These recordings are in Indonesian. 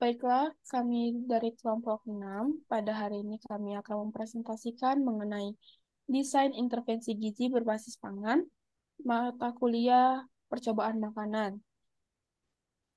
Baiklah, kami dari kelompok 6. Pada hari ini kami akan mempresentasikan mengenai desain intervensi gizi berbasis pangan, mata kuliah percobaan makanan.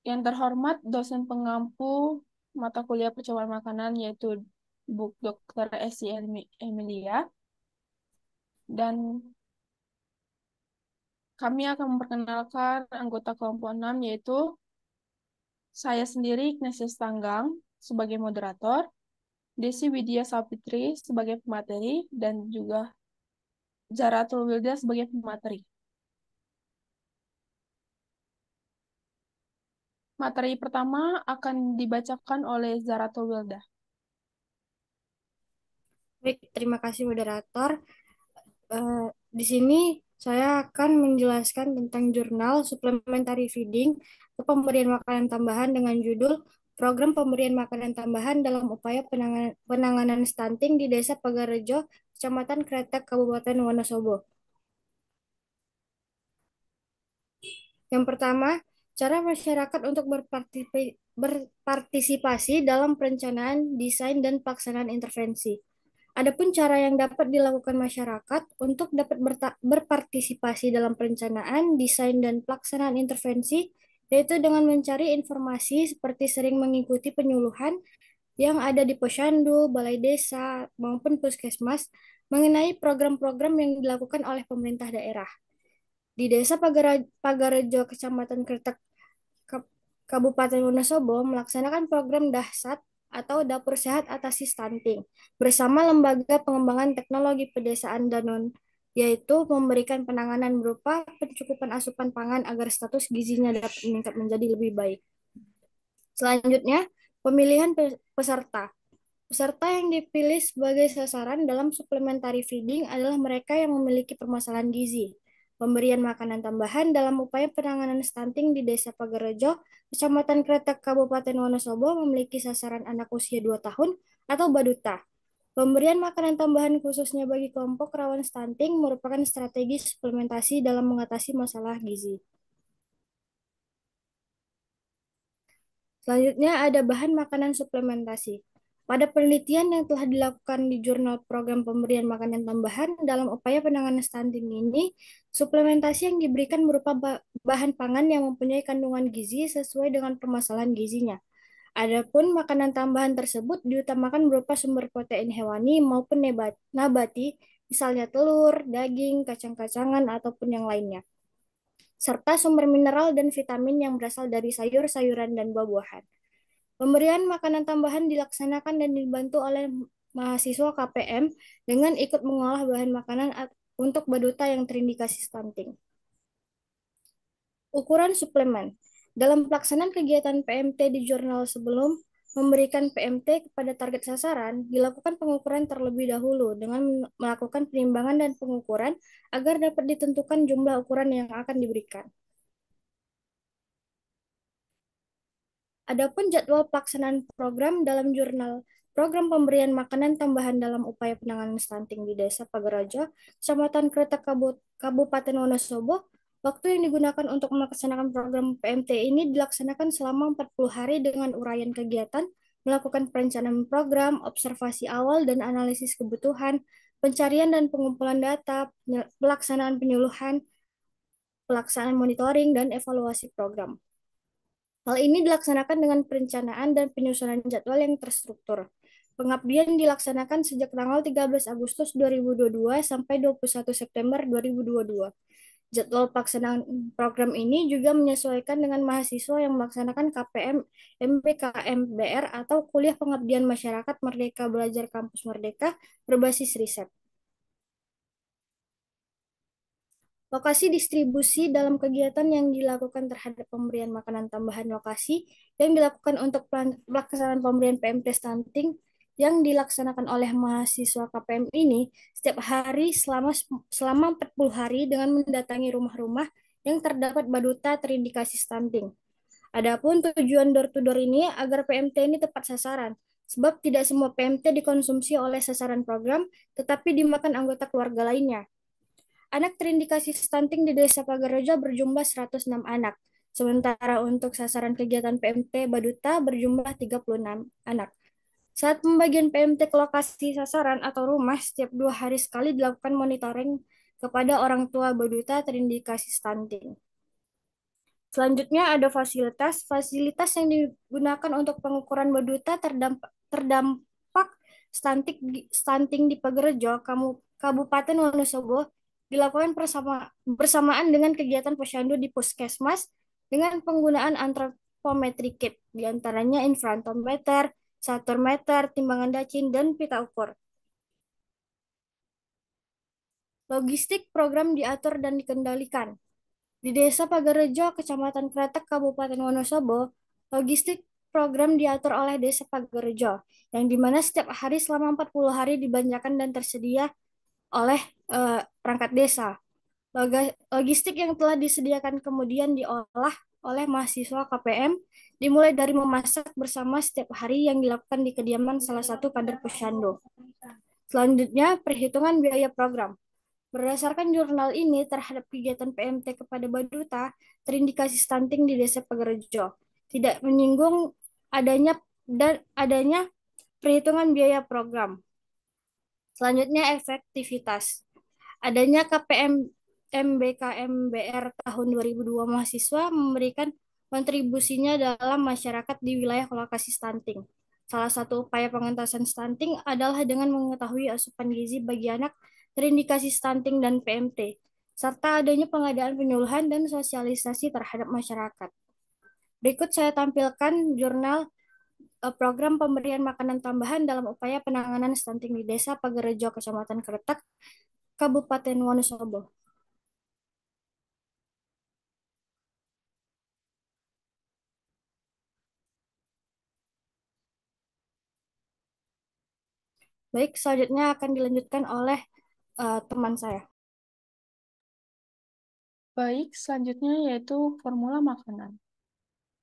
Yang terhormat dosen pengampu mata kuliah percobaan makanan yaitu Bu Dr. Esi Emilia, dan kami akan memperkenalkan anggota kelompok 6 yaitu saya sendiri Ignatius Tanggang sebagai moderator, Desi Widya Sapitri sebagai pemateri, dan juga Zaratul Wilda sebagai pemateri. Materi pertama akan dibacakan oleh Zaratul Wilda. Baik, terima kasih moderator. Di sini saya akan menjelaskan tentang jurnal supplementary feeding atau pemberian makanan tambahan dengan judul Program Pemberian Makanan Tambahan dalam Upaya Penanganan Stunting di Desa Pagarejo, Kecamatan Kretek, Kabupaten Wonosobo. Yang pertama, cara masyarakat untuk berpartisipasi dalam perencanaan, desain, dan pelaksanaan intervensi. Adapun cara yang dapat dilakukan masyarakat untuk dapat berpartisipasi dalam perencanaan, desain, dan pelaksanaan intervensi, yaitu dengan mencari informasi seperti sering mengikuti penyuluhan yang ada di posyandu, balai desa, maupun puskesmas mengenai program-program yang dilakukan oleh pemerintah daerah. Di Desa Pagarejo, Kecamatan Kertek, Kabupaten Wonosobo melaksanakan program Dahsat atau Dapur Sehat Atasi Stunting bersama Lembaga Pengembangan Teknologi Pedesaan Danon, yaitu memberikan penanganan berupa pencukupan asupan pangan agar status gizinya dapat meningkat menjadi lebih baik. Selanjutnya, pemilihan peserta. Peserta yang dipilih sebagai sasaran dalam supplementary feeding adalah mereka yang memiliki permasalahan gizi. Pemberian makanan tambahan dalam upaya penanganan stunting di Desa Pagarejo, Kecamatan Kretek, Kabupaten Wonosobo memiliki sasaran anak usia 2 tahun atau baduta. Pemberian makanan tambahan khususnya bagi kelompok rawan stunting merupakan strategi suplementasi dalam mengatasi masalah gizi. Selanjutnya ada bahan makanan suplementasi. Pada penelitian yang telah dilakukan di jurnal program pemberian makanan tambahan dalam upaya penanganan stunting ini, suplementasi yang diberikan berupa bahan pangan yang mempunyai kandungan gizi sesuai dengan permasalahan gizinya. Adapun makanan tambahan tersebut diutamakan berupa sumber protein hewani maupun nabati, misalnya telur, daging, kacang-kacangan, ataupun yang lainnya, serta sumber mineral dan vitamin yang berasal dari sayur-sayuran dan buah-buahan. Pemberian makanan tambahan dilaksanakan dan dibantu oleh mahasiswa KPM dengan ikut mengolah bahan makanan untuk baduta yang terindikasi stunting. Ukuran suplemen. Dalam pelaksanaan kegiatan PMT di jurnal sebelum memberikan PMT kepada target sasaran, dilakukan pengukuran terlebih dahulu dengan melakukan penimbangan dan pengukuran agar dapat ditentukan jumlah ukuran yang akan diberikan. Adapun jadwal pelaksanaan program dalam jurnal program pemberian makanan tambahan dalam upaya penanganan stunting di Desa Pagaraja, Kecamatan Kretek, Kabupaten Wonosobo, waktu yang digunakan untuk melaksanakan program PMT ini dilaksanakan selama 40 hari dengan uraian kegiatan, melakukan perencanaan program, observasi awal dan analisis kebutuhan, pencarian dan pengumpulan data, pelaksanaan penyuluhan, pelaksanaan monitoring, dan evaluasi program. Hal ini dilaksanakan dengan perencanaan dan penyusunan jadwal yang terstruktur. Pengabdian dilaksanakan sejak tanggal 13 Agustus 2022 sampai 21 September 2022. Jadwal pelaksanaan program ini juga menyesuaikan dengan mahasiswa yang melaksanakan KPM MBKMBR atau Kuliah Pengabdian Masyarakat Merdeka Belajar Kampus Merdeka berbasis riset. Lokasi distribusi dalam kegiatan yang dilakukan terhadap pemberian makanan tambahan lokasi yang dilakukan untuk pelaksanaan pemberian PMT stunting yang dilaksanakan oleh mahasiswa KPM ini setiap hari selama 40 hari dengan mendatangi rumah-rumah yang terdapat baduta terindikasi stunting. Adapun tujuan door to door ini agar PMT ini tepat sasaran, sebab tidak semua PMT dikonsumsi oleh sasaran program, tetapi dimakan anggota keluarga lainnya. Anak terindikasi stunting di Desa Pagarejo berjumlah 106 anak. Sementara untuk sasaran kegiatan PMT Baduta berjumlah 36 anak. Saat pembagian PMT ke lokasi sasaran atau rumah, setiap 2 hari sekali dilakukan monitoring kepada orang tua Baduta terindikasi stunting. Selanjutnya ada fasilitas. Fasilitas yang digunakan untuk pengukuran Baduta terdampak stunting di Pagerejo, Kabupaten Wonosobo dilakukan bersamaan dengan kegiatan posyandu di puskesmas dengan penggunaan antropometri kit, diantaranya infrantometer, saturmeter, timbangan dacin, dan pita ukur. Logistik program diatur dan dikendalikan. Di Desa Pagarejo, Kecamatan Kretek, Kabupaten Wonosobo, logistik program diatur oleh Desa Pagarejo, yang dimana setiap hari selama 40 hari dibanjakan dan tersedia oleh perangkat desa. Logistik yang telah disediakan kemudian diolah oleh mahasiswa KPM, dimulai dari memasak bersama setiap hari yang dilakukan di kediaman salah satu kader Posyandu. Selanjutnya, perhitungan biaya program. Berdasarkan jurnal ini terhadap kegiatan PMT kepada Baduta, terindikasi stunting di Desa Pagerejo. Tidak menyinggung adanya perhitungan biaya program. Selanjutnya efektivitas. Adanya KPM MBKMBR tahun 2002 mahasiswa memberikan kontribusinya dalam masyarakat di wilayah lokasi stunting. Salah satu upaya pengentasan stunting adalah dengan mengetahui asupan gizi bagi anak terindikasi stunting dan PMT, serta adanya pengadaan penyuluhan dan sosialisasi terhadap masyarakat. Berikut saya tampilkan jurnal program pemberian makanan tambahan dalam upaya penanganan stunting di Desa Pagerejo, Kecamatan Kretek, Kabupaten Wonosobo. Baik, selanjutnya akan dilanjutkan oleh teman saya. Baik, selanjutnya yaitu formula makanan.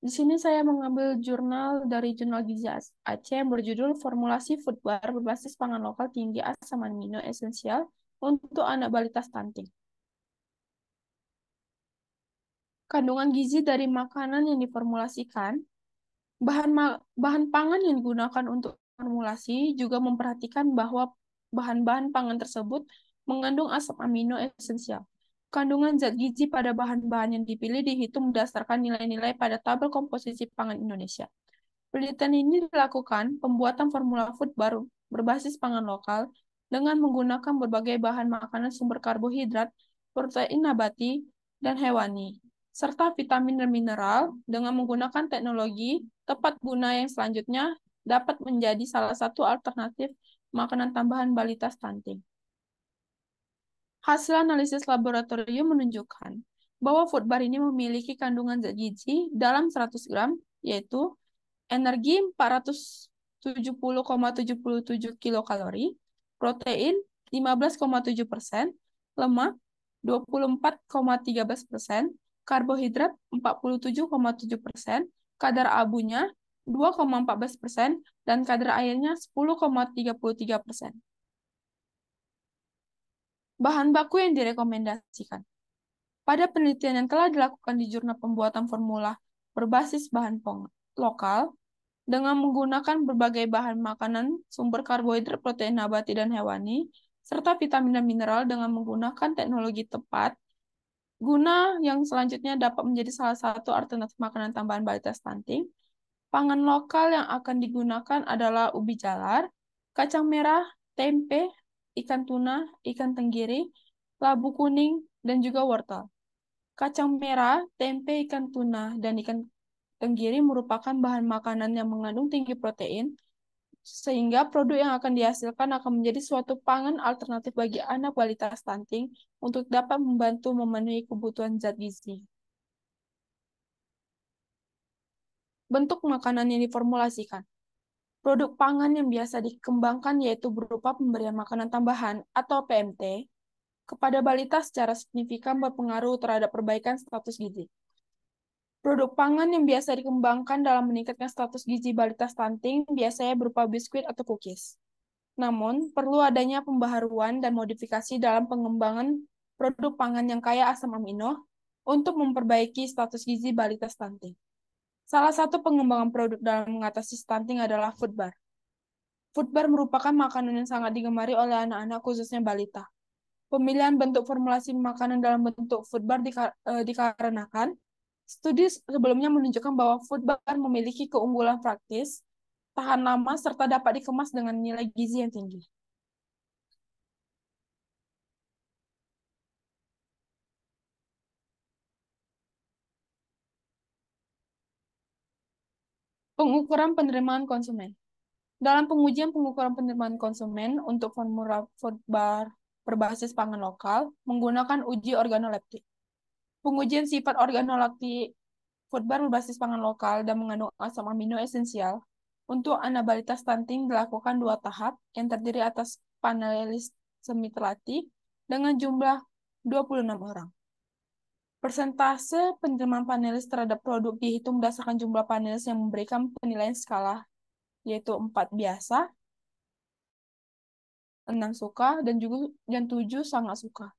Di sini saya mengambil jurnal dari Jurnal Gizi Aceh yang berjudul Formulasi Food Bar berbasis pangan lokal tinggi asam amino esensial untuk anak balita stunting. Kandungan gizi dari makanan yang diformulasikan, bahan pangan yang digunakan untuk formulasi juga memperhatikan bahwa bahan-bahan pangan tersebut mengandung asam amino esensial. Kandungan zat gizi pada bahan-bahan yang dipilih dihitung berdasarkan nilai-nilai pada tabel komposisi pangan Indonesia. Penelitian ini dilakukan pembuatan formula food baru berbasis pangan lokal dengan menggunakan berbagai bahan makanan sumber karbohidrat, protein nabati, dan hewani, serta vitamin dan mineral dengan menggunakan teknologi tepat guna yang selanjutnya dapat menjadi salah satu alternatif makanan tambahan balita stunting. Hasil analisis laboratorium menunjukkan bahwa food bar ini memiliki kandungan zat gizi dalam 100 gram, yaitu energi 470,77 kilokalori, protein 15,7%, lemak 24,13%, karbohidrat 47,7%, kadar abunya 2,14%, dan kadar airnya 10,33%. Bahan baku yang direkomendasikan. Pada penelitian yang telah dilakukan di jurnal pembuatan formula berbasis bahan lokal, dengan menggunakan berbagai bahan makanan, sumber karbohidrat, protein nabati, dan hewani, serta vitamin dan mineral dengan menggunakan teknologi tepat, guna yang selanjutnya dapat menjadi salah satu alternatif makanan tambahan balita stunting. Pangan lokal yang akan digunakan adalah ubi jalar, kacang merah, tempe, ikan tuna, ikan tenggiri, labu kuning, dan juga wortel. Kacang merah, tempe, ikan tuna, dan ikan tenggiri merupakan bahan makanan yang mengandung tinggi protein, sehingga produk yang akan dihasilkan akan menjadi suatu pangan alternatif bagi anak balita stunting untuk dapat membantu memenuhi kebutuhan zat gizi. Bentuk makanan yang diformulasikan. Produk pangan yang biasa dikembangkan yaitu berupa pemberian makanan tambahan atau PMT kepada balita secara signifikan berpengaruh terhadap perbaikan status gizi. Produk pangan yang biasa dikembangkan dalam meningkatkan status gizi balita stunting biasanya berupa biskuit atau cookies. Namun, perlu adanya pembaharuan dan modifikasi dalam pengembangan produk pangan yang kaya asam amino untuk memperbaiki status gizi balita stunting. Salah satu pengembangan produk dalam mengatasi stunting adalah food bar. Food bar merupakan makanan yang sangat digemari oleh anak-anak, khususnya balita. Pemilihan bentuk formulasi makanan dalam bentuk food bar dikarenakan studi sebelumnya menunjukkan bahwa food bar memiliki keunggulan praktis, tahan lama, serta dapat dikemas dengan nilai gizi yang tinggi. Pengukuran penerimaan konsumen. Dalam pengujian pengukuran penerimaan konsumen untuk formula food bar berbasis pangan lokal menggunakan uji organoleptik. Pengujian sifat organoleptik food bar berbasis pangan lokal dan mengandung asam amino esensial untuk anak balita stunting dilakukan 2 tahap yang terdiri atas panelis semi terlatih dengan jumlah 26 orang. Persentase penerimaan panelis terhadap produk dihitung berdasarkan jumlah panelis yang memberikan penilaian skala, yaitu 4 biasa, 6 suka, dan 7 sangat suka.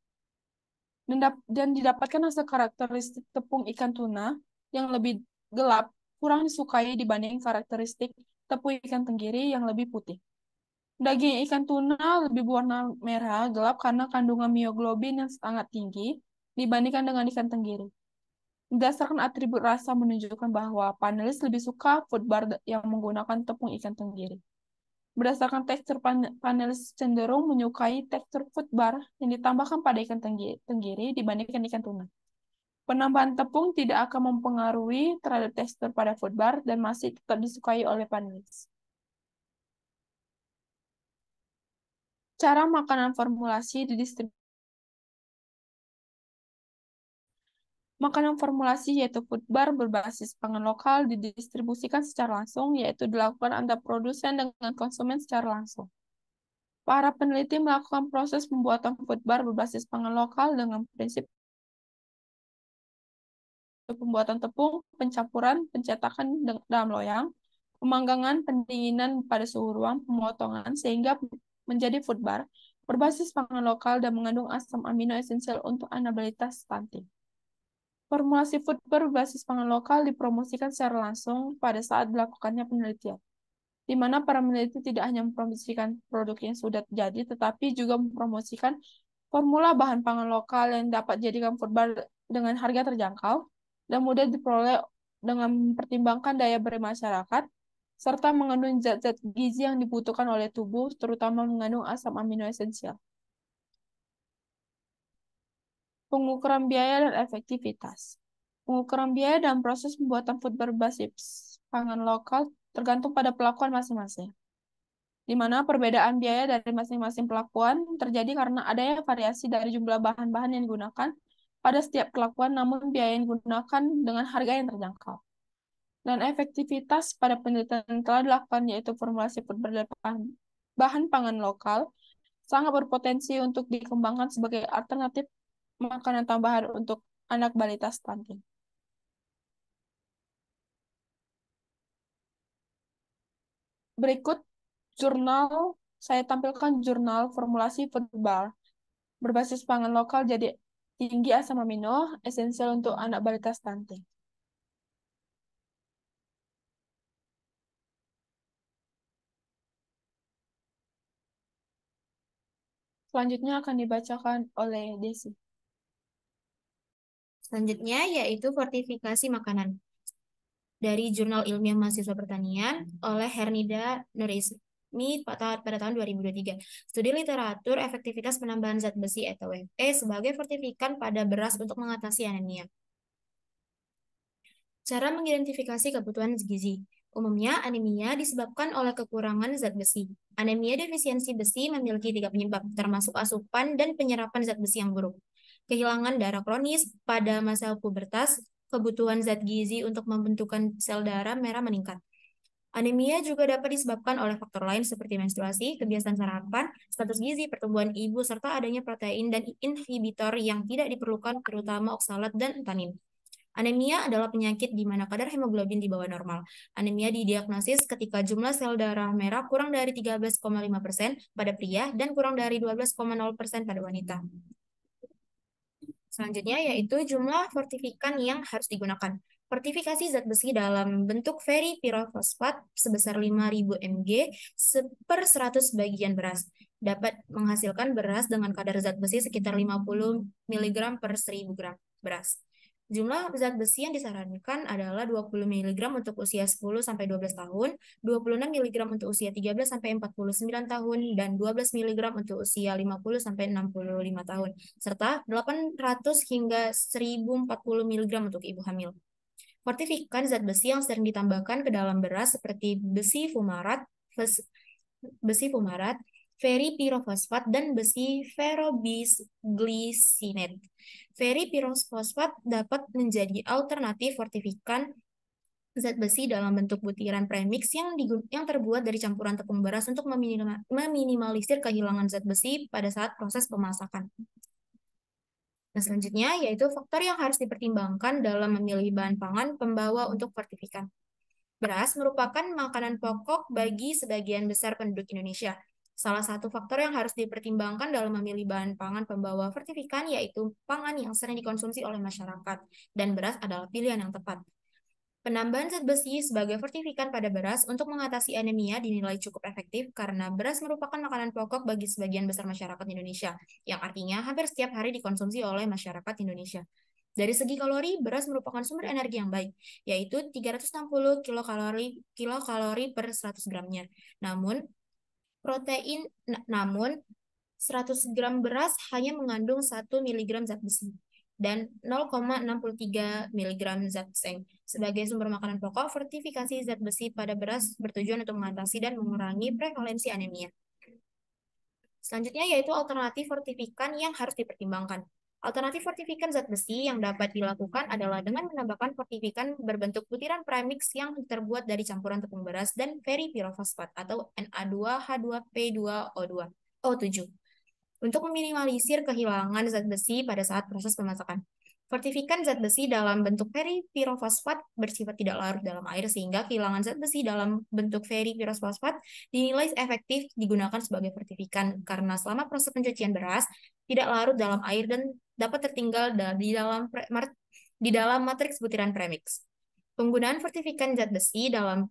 Dan didapatkan hasil karakteristik tepung ikan tuna yang lebih gelap, kurang disukai dibanding karakteristik tepung ikan tenggiri yang lebih putih. Daging ikan tuna lebih berwarna merah gelap karena kandungan mioglobin yang sangat tinggi dibandingkan dengan ikan tenggiri. Berdasarkan atribut rasa menunjukkan bahwa panelis lebih suka food bar yang menggunakan tepung ikan tenggiri. Berdasarkan tekstur panelis cenderung menyukai tekstur food bar yang ditambahkan pada ikan tenggiri dibandingkan ikan tuna. Penambahan tepung tidak akan mempengaruhi terhadap tekstur pada food bar dan masih tetap disukai oleh panelis. Cara makanan formulasi didistribusi. Makanan formulasi yaitu food bar berbasis pangan lokal didistribusikan secara langsung, yaitu dilakukan antar produsen dengan konsumen secara langsung. Para peneliti melakukan proses pembuatan food bar berbasis pangan lokal dengan prinsip pembuatan tepung, pencampuran, pencetakan dalam loyang, pemanggangan, pendinginan pada suhu ruang, pemotongan, sehingga menjadi food bar berbasis pangan lokal dan mengandung asam amino esensial untuk anak balita stunting. Formulasi food bar berbasis pangan lokal dipromosikan secara langsung pada saat dilakukannya penelitian, di mana para peneliti tidak hanya mempromosikan produk yang sudah jadi, tetapi juga mempromosikan formula bahan pangan lokal yang dapat dijadikan food bar dengan harga terjangkau dan mudah diperoleh dengan mempertimbangkan daya beli masyarakat, serta mengandung zat-zat gizi yang dibutuhkan oleh tubuh, terutama mengandung asam amino esensial. Pengukuran biaya dan efektivitas. Pengukuran biaya dalam proses pembuatan food berbasis pangan lokal tergantung pada pelakuan masing-masing, di mana perbedaan biaya dari masing-masing pelakuan terjadi karena adanya variasi dari jumlah bahan-bahan yang digunakan pada setiap pelakuan, namun biaya yang digunakan dengan harga yang terjangkau. Dan efektivitas pada penelitian yang telah dilakukan, yaitu formulasi food berdasarkan bahan pangan lokal, sangat berpotensi untuk dikembangkan sebagai alternatif makanan tambahan untuk anak balita stunting. Berikut saya tampilkan jurnal formulasi food bar berbasis pangan lokal jadi tinggi asam amino esensial untuk anak balita stunting. Selanjutnya akan dibacakan oleh Desi. Selanjutnya yaitu fortifikasi makanan. Dari Jurnal Ilmiah Mahasiswa Pertanian oleh Hernida Nurismi pada tahun 2023. Studi literatur efektivitas penambahan zat besi atau WFE sebagai fortifikan pada beras untuk mengatasi anemia. Cara mengidentifikasi kebutuhan gizi. Umumnya, anemia disebabkan oleh kekurangan zat besi. Anemia defisiensi besi memiliki 3 penyebab, termasuk asupan dan penyerapan zat besi yang buruk. Kehilangan darah kronis pada masa pubertas, kebutuhan zat gizi untuk pembentukan sel darah merah meningkat. Anemia juga dapat disebabkan oleh faktor lain seperti menstruasi, kebiasaan sarapan, status gizi, pertumbuhan ibu, serta adanya protein dan inhibitor yang tidak diperlukan, terutama oksalat dan tanin. Anemia adalah penyakit di mana kadar hemoglobin di bawah normal. Anemia didiagnosis ketika jumlah sel darah merah kurang dari 13,5% pada pria dan kurang dari 12,0% pada wanita. Selanjutnya yaitu jumlah fortifikan yang harus digunakan. Fortifikasi zat besi dalam bentuk ferripirofosfat sebesar 5.000 mg per 100 bagian beras dapat menghasilkan beras dengan kadar zat besi sekitar 50 mg per 1.000 gram beras. Jumlah zat besi yang disarankan adalah 20 mg untuk usia 10-12 tahun, 26 mg untuk usia 13-49 tahun, dan 12 mg untuk usia 50-65 tahun, serta 800 hingga 1040 mg untuk ibu hamil. Fortifikan zat besi yang sering ditambahkan ke dalam beras seperti besi fumarat, ferripirofosfat, dan besi ferrobisglycinate. Ferripirofosfat dapat menjadi alternatif fortifikan zat besi dalam bentuk butiran premix yang terbuat dari campuran tepung beras untuk meminimalisir kehilangan zat besi pada saat proses pemasakan. Nah, selanjutnya yaitu faktor yang harus dipertimbangkan dalam memilih bahan pangan pembawa untuk fortifikan. Beras merupakan makanan pokok bagi sebagian besar penduduk Indonesia. Salah satu faktor yang harus dipertimbangkan dalam memilih bahan pangan pembawa fortifikan yaitu pangan yang sering dikonsumsi oleh masyarakat, dan beras adalah pilihan yang tepat. Penambahan zat besi sebagai fortifikan pada beras untuk mengatasi anemia dinilai cukup efektif karena beras merupakan makanan pokok bagi sebagian besar masyarakat Indonesia, yang artinya hampir setiap hari dikonsumsi oleh masyarakat Indonesia. Dari segi kalori, beras merupakan sumber energi yang baik, yaitu 360 kilokalori per 100 gramnya. Namun, 100 gram beras hanya mengandung 1 mg zat besi dan 0,63 mg zat seng. Sebagai sumber makanan pokok, fortifikasi zat besi pada beras bertujuan untuk mengatasi dan mengurangi prevalensi anemia. Selanjutnya yaitu alternatif fortifikan yang harus dipertimbangkan. Alternatif fortifikan zat besi yang dapat dilakukan adalah dengan menambahkan fortifikan berbentuk butiran premix yang terbuat dari campuran tepung beras dan ferripirofosfat atau Na2H2P2O2 O7 untuk meminimalisir kehilangan zat besi pada saat proses pemasakan. Fortifikan zat besi dalam bentuk ferripirofosfat bersifat tidak larut dalam air sehingga kehilangan zat besi dalam bentuk ferripirofosfat dinilai efektif digunakan sebagai fortifikan karena selama proses pencucian beras tidak larut dalam air dan dapat tertinggal di dalam matriks butiran premix. Penggunaan fortifikan zat besi dalam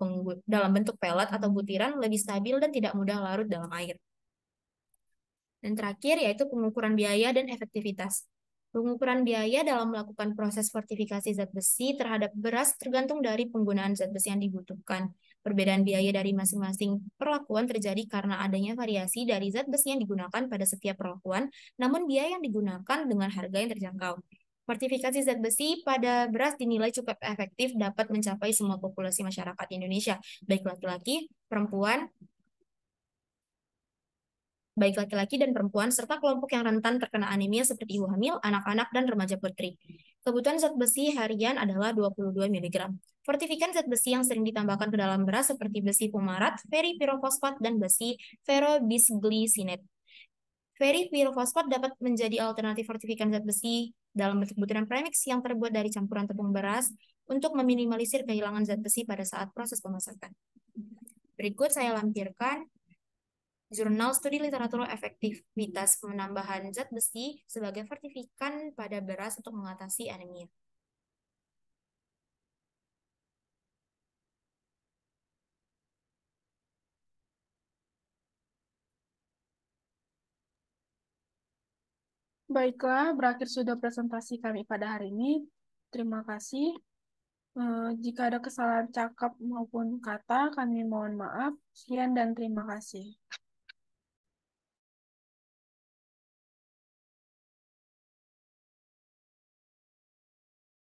bentuk pelet atau butiran lebih stabil dan tidak mudah larut dalam air. Dan terakhir yaitu pengukuran biaya dan efektivitas. Pengukuran biaya dalam melakukan proses fortifikasi zat besi terhadap beras tergantung dari penggunaan zat besi yang dibutuhkan. Perbedaan biaya dari masing-masing perlakuan terjadi karena adanya variasi dari zat besi yang digunakan pada setiap perlakuan, namun biaya yang digunakan dengan harga yang terjangkau. Fortifikasi zat besi pada beras dinilai cukup efektif dapat mencapai semua populasi masyarakat Indonesia, baik laki-laki, perempuan, baik laki-laki dan perempuan, serta kelompok yang rentan terkena anemia seperti ibu hamil, anak-anak, dan remaja putri. Kebutuhan zat besi harian adalah 22 mg. Fortifikan zat besi yang sering ditambahkan ke dalam beras seperti besi fumarat, ferripirofosfat, dan besi ferrobisglycinate. Ferripirofosfat dapat menjadi alternatif fortifikan zat besi dalam bentuk butiran premix yang terbuat dari campuran tepung beras untuk meminimalisir kehilangan zat besi pada saat proses pemasakan. Berikut saya lampirkan Jurnal Studi Literatur Efektivitas Penambahan Zat Besi sebagai fortifikan pada beras untuk mengatasi anemia. Baiklah, berakhir sudah presentasi kami pada hari ini. Terima kasih. Jika ada kesalahan cakap maupun kata, kami mohon maaf. Sekian dan terima kasih.